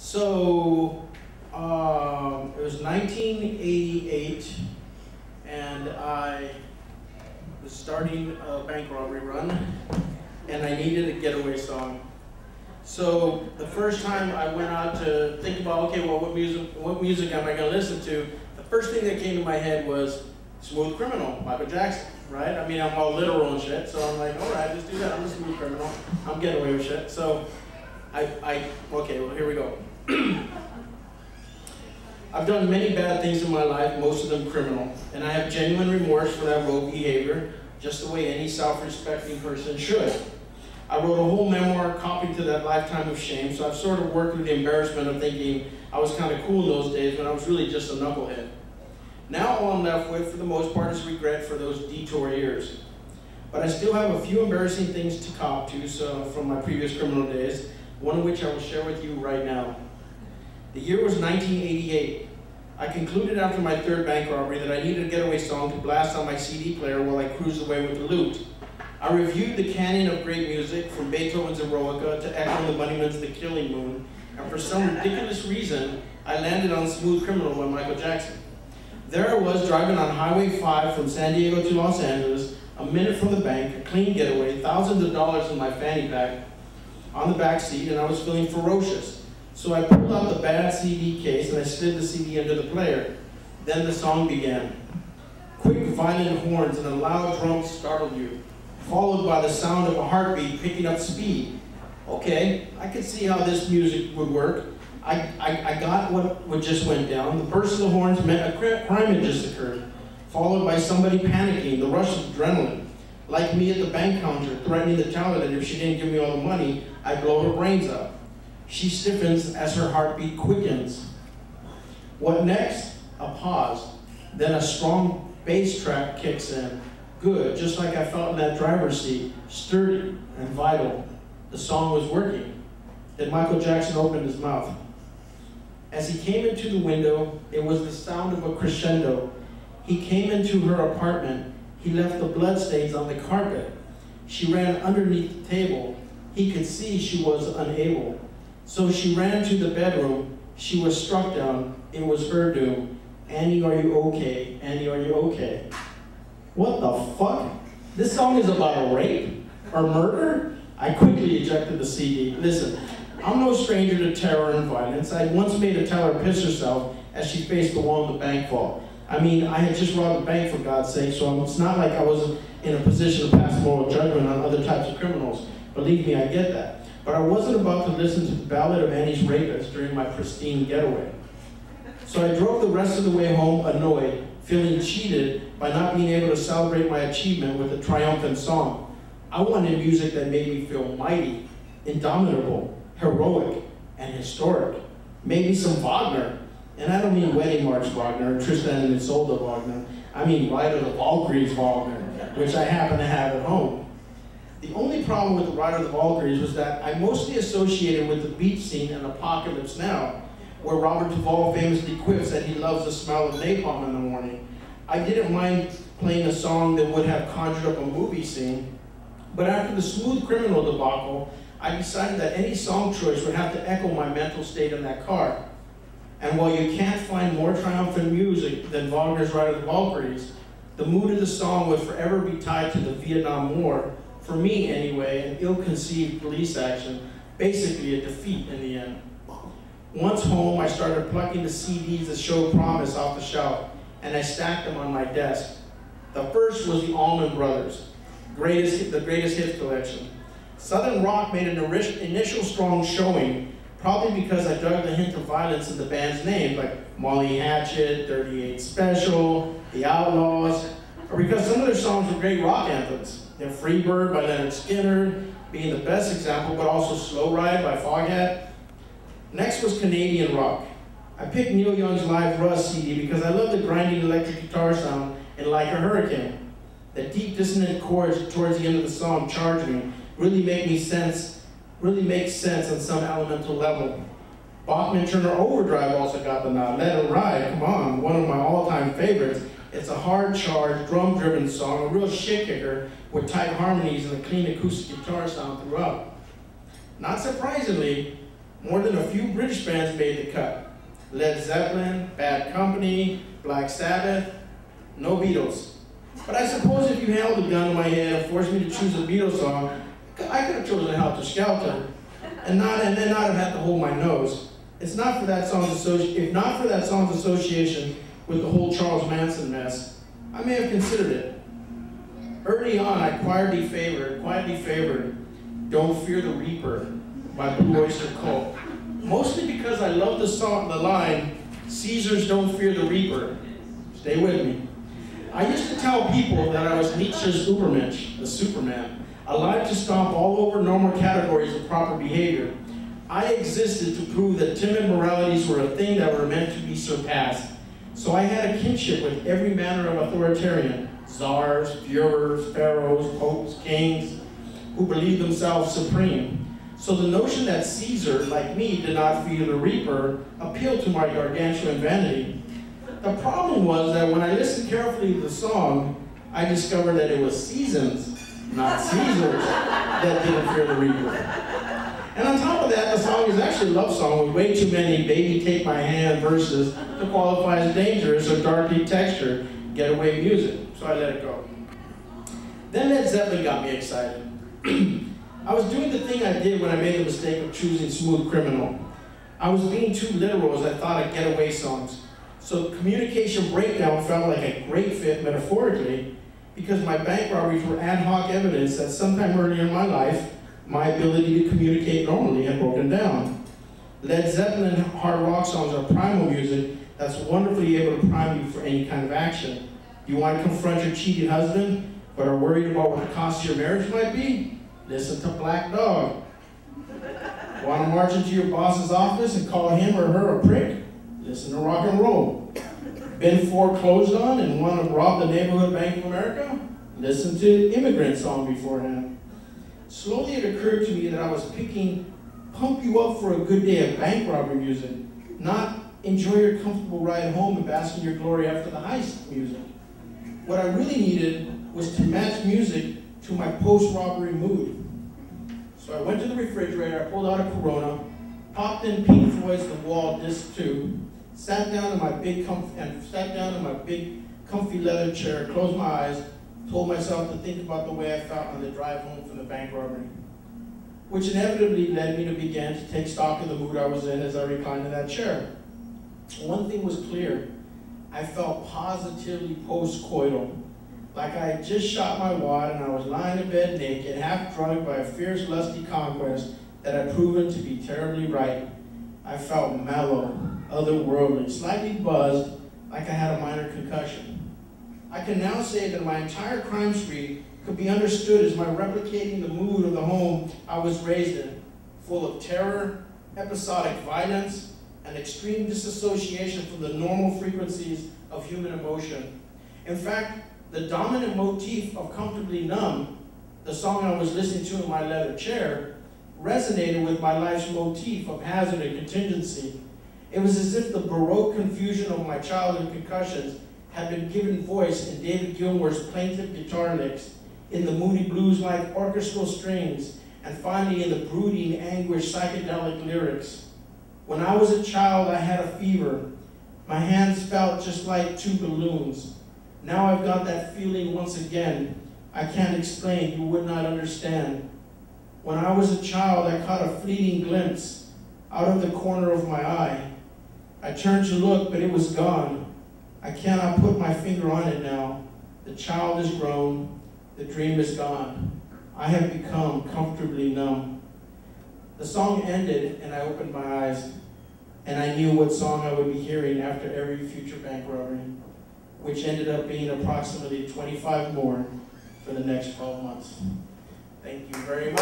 So it was 1988, and I was starting a bank robbery run, and I needed a getaway song. So the first time I went out to think about, okay, well, what music am I going to listen to? The first thing that came to my head was Smooth Criminal, Michael Jackson, right? I mean, I'm all literal and shit, so I'm like, all right, let's do that. I'm a smooth criminal. I'm getting away with shit. So okay, well, here we go. I've done many bad things in my life, most of them criminal, and I have genuine remorse for that rogue behavior, just the way any self-respecting person should. I wrote a whole memoir copy to that lifetime of shame, so I've sort of worked with the embarrassment of thinking I was kind of cool in those days when I was really just a knucklehead. Now all I'm left with, for the most part, is regret for those detour years. But I still have a few embarrassing things to cop to from my previous criminal days, one of which I will share with you right now. The year was 1988. I concluded after my third bank robbery that I needed a getaway song to blast on my CD player while I cruised away with the loot. I reviewed the canon of great music, from Beethoven's Eroica to Echo and the Bunnymen's The Killing Moon, and for some ridiculous reason, I landed on Smooth Criminal by Michael Jackson. There I was, driving on Highway 5 from San Diego to Los Angeles, a minute from the bank, a clean getaway, thousands of dollars in my fanny pack on the back seat, and I was feeling ferocious. So I pulled out the bad CD case and I slid the CD into the player. Then the song began. Quick, violent horns and a loud drum startled you, followed by the sound of a heartbeat picking up speed. Okay, I could see how this music would work. I got what just went down. The burst of the horns meant a crime had just occurred, followed by somebody panicking, the rush of adrenaline. Like me at the bank counter, threatening the teller that if she didn't give me all the money, I'd blow her brains out. She stiffens as her heartbeat quickens. What next? A pause. Then a strong bass track kicks in. Good, just like I felt in that driver's seat, sturdy and vital. The song was working. Then Michael Jackson opened his mouth. As he came into the window, it was the sound of a crescendo. He came into her apartment. He left the bloodstains on the carpet. She ran underneath the table. He could see she was unable. So she ran to the bedroom. She was struck down. It was her doom. Annie, are you okay? Annie, are you okay? What the fuck? This song is about a rape or murder? I quickly ejected the CD. Listen, I'm no stranger to terror and violence. I once made a teller piss herself as she faced the wall of the bank vault. I mean, I had just robbed a bank, for God's sake, so it's not like I wasn't in a position to pass moral judgment on other types of criminals. Believe me, I get that. But I wasn't about to listen to the ballad of Annie's rapist during my pristine getaway. So I drove the rest of the way home annoyed, feeling cheated by not being able to celebrate my achievement with a triumphant song. I wanted music that made me feel mighty, indomitable, heroic, and historic. Maybe some Wagner. And I don't mean Wedding March Wagner or Tristan and Isolde Wagner. I mean Ride of the Valkyries Wagner, which I happen to have at home. The only problem with the Ride of the Valkyries was that I mostly associated with the beach scene in Apocalypse Now, where Robert Duvall famously quips that he loves the smell of napalm in the morning. I didn't mind playing a song that would have conjured up a movie scene, but after the Smooth Criminal debacle, I decided that any song choice would have to echo my mental state in that car. And while you can't find more triumphant music than Wagner's Ride of the Valkyries, the mood of the song would forever be tied to the Vietnam War, for me anyway, an ill-conceived police action, basically a defeat in the end. Once home, I started plucking the CDs that showed promise off the shelf, and I stacked them on my desk. The first was the Allman Brothers, the greatest hits collection. Southern rock made an initial strong showing, probably because I dug the hint of violence in the band's name, like Molly Hatchet, 38 Special, The Outlaws, or because some of their songs were great rock anthems. Freebird by Leonard Skinner being the best example, but also Slow Ride by Foghat. Next was Canadian rock. I picked Neil Young's Live Rust CD because I love the grinding electric guitar sound in Like a Hurricane. The deep dissonant chords towards the end of the song, Charge Me, really make sense on some elemental level. Bachman Turner Overdrive also got the nod. Let It Ride, come on, one of my all-time favorites. It's a hard-charged, drum-driven song, a real shit-kicker with tight harmonies and a clean acoustic guitar sound throughout. Not surprisingly, More than a few British bands made the cut. Led Zeppelin, Bad Company, Black Sabbath, no Beatles. But I suppose if you held a gun to my head and forced me to choose a Beatles song, I could have chosen Helter Skelter and then not have had to hold my nose. If not for that song's association with the whole Charles Manson mess, I may have considered it. Early on, I quietly favored Don't Fear the Reaper by Blue Oyster Cult. Mostly because I love the line, Caesars don't fear the Reaper. Stay with me. I used to tell people that I was Nietzsche's Übermensch, the Superman, alive to stomp all over normal categories of proper behavior. I existed to prove that timid moralities were a thing that were meant to be surpassed. So I had a kinship with every manner of authoritarian, czars, Führers, pharaohs, popes, kings, who believed themselves supreme. So the notion that Caesar, like me, did not fear the Reaper appealed to my gargantuan vanity. The problem was that when I listened carefully to the song, I discovered that it was seasons, not Caesars, that didn't fear the Reaper. And on top of that, the song is actually a love song with way too many baby take my hand verses to qualify as dangerous or darkly textured getaway music, so I let it go. Then Led Zeppelin got me excited. I was doing the thing I did when I made the mistake of choosing Smooth Criminal. I was being too literal as I thought of getaway songs. So Communication Breakdown felt like a great fit metaphorically because my bank robberies were ad hoc evidence that sometime earlier in my life, my ability to communicate normally had broken down. Led Zeppelin hard rock songs are primal music that's wonderfully able to prime you for any kind of action. You want to confront your cheating husband, but are worried about what the cost of your marriage might be? Listen to Black Dog. Want to march into your boss's office and call him or her a prick? Listen to Rock and Roll. Been foreclosed on and want to rob the neighborhood Bank of America? Listen to Immigrant Song beforehand. Slowly it occurred to me that I was picking pump you up for a good day of bank robbery music, not enjoy your comfortable ride home and bask in your glory after the heist music. What I really needed was to match music to my post-robbery mood. So I went to the refrigerator, I pulled out a Corona, popped in Pink Floyd's The Wall Disc 2, sat down in my big comfy leather chair, closed my eyes, told myself to think about the way I felt on the drive home from the bank robbery, which inevitably led me to begin to take stock of the mood I was in as I reclined in that chair. One thing was clear, I felt positively post-coital, like I had just shot my wad and I was lying in bed naked, half drugged by a fierce, lusty conquest that had proven to be terribly right. I felt mellow, otherworldly, slightly buzzed, like I had a minor concussion. I can now say that my entire crime spree could be understood as my replicating the mood of the home I was raised in, full of terror, episodic violence, and extreme disassociation from the normal frequencies of human emotion. In fact, the dominant motif of Comfortably Numb, the song I was listening to in my leather chair, resonated with my life's motif of hazard and contingency. It was as if the Baroque confusion of my childhood concussions had been given voice in David Gilmour's plaintive guitar licks, in the moody blues-like orchestral strings, and finally in the brooding, anguished, psychedelic lyrics. When I was a child, I had a fever. My hands felt just like two balloons. Now I've got that feeling once again. I can't explain, you would not understand. When I was a child, I caught a fleeting glimpse out of the corner of my eye. I turned to look, but it was gone. I cannot put my finger on it now. The child is grown, the dream is gone. I have become comfortably numb. The song ended and I opened my eyes, and I knew what song I would be hearing after every future bank robbery, which ended up being approximately 25 more for the next 12 months. Thank you very much.